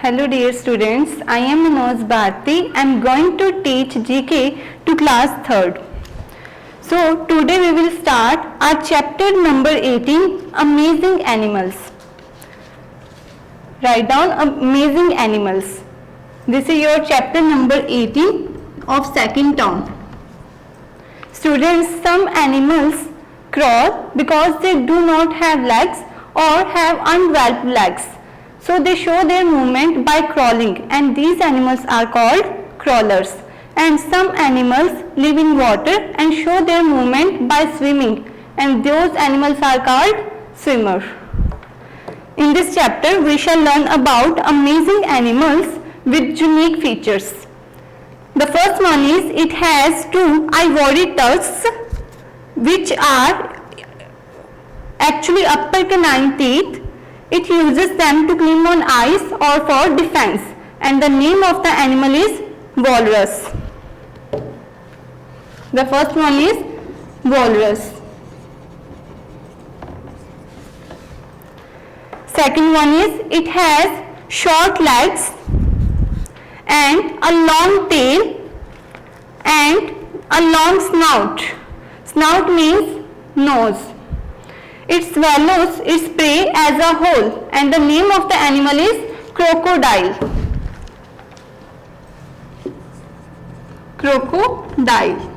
Hello dear students, I am Manoj Bharti. I am going to teach GK to class 3rd. So today we will start our chapter number 18, Amazing Animals. Write down Amazing Animals. This is your chapter number 18 of second term. Students, some animals crawl because they do not have legs or have undeveloped legs. So they show their movement by crawling, and these animals are called crawlers. And some animals live in water and show their movement by swimming, and those animals are called swimmers. In this chapter we shall learn about amazing animals with unique features. The first one is it has two ivory tusks which are actually upper canine teeth. It uses them to climb on ice or for defense, and the name of the animal is walrus. The first one is walrus. Second one is it has short legs and a long tail and a long snout. Snout means nose. It swallows its prey as a whole, and the name of the animal is crocodile. Crocodile.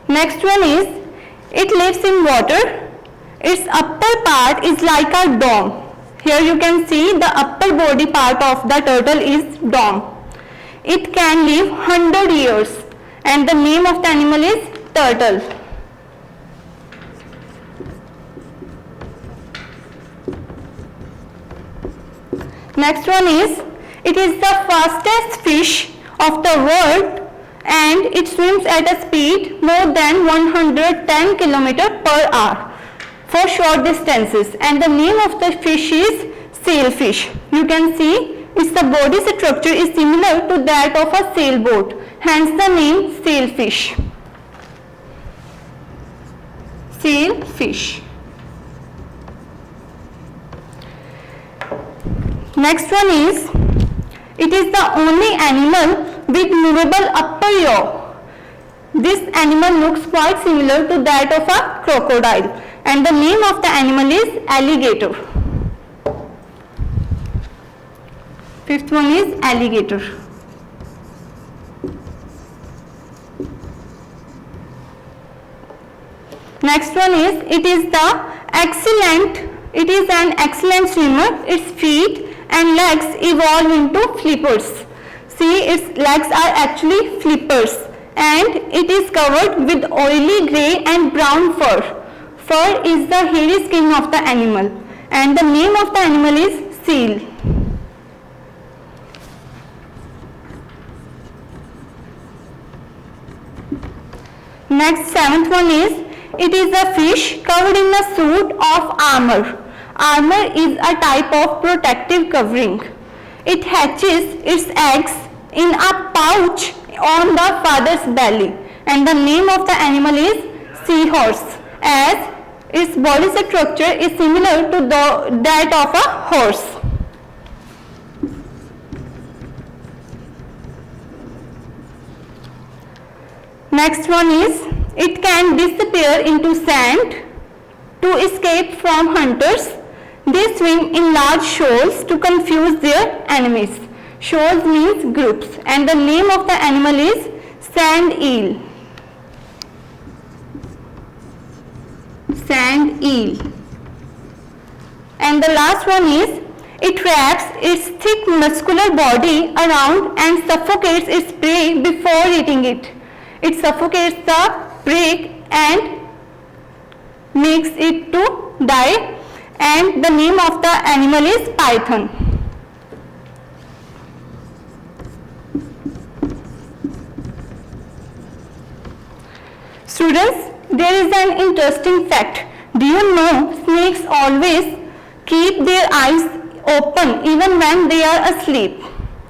Next one is it lives in water. Its upper part is like a dome. Here you can see the upper body part of the turtle is dome. It can live 100 years, and the name of the animal is turtle. Next one is it is the fastest fish of the world, and it swims at a speed more than 110 km per hour for short distances, and the name of the fish is sailfish. You can see its the body structure is similar to that of a sailboat, hence the name sailfish. Sailfish. Next one is it is the only animal with movable upper jaw. This animal looks quite similar to that of a crocodile, and the name of the animal is alligator. Fifth one is alligator. Next one is it is an excellent swimmer. Its feet and legs evolve into flippers. See, its legs are actually flippers, and it is covered with oily grey and brown fur. Fur is the hairy skin of the animal, and the name of the animal is seal. Next, seventh one is it is a fish covered in a suit of armor. Armor is a type of protective covering. It hatches its eggs in a pouch on the father's belly, and the name of the animal is seahorse, as its body structure is similar to that of a horse. Next one is it can disappear into sand to escape from hunters. They swim in large shoals to confuse their enemies. Shoals means groups, and the name of the animal is sand eel. Sand eel. And the last one is it wraps its thick muscular body around and suffocates its prey before eating it. It suffocates the prey and makes it to die, and the name of the animal is python. Students, there is an interesting fact. Do you know snakes always keep their eyes open even when they are asleep?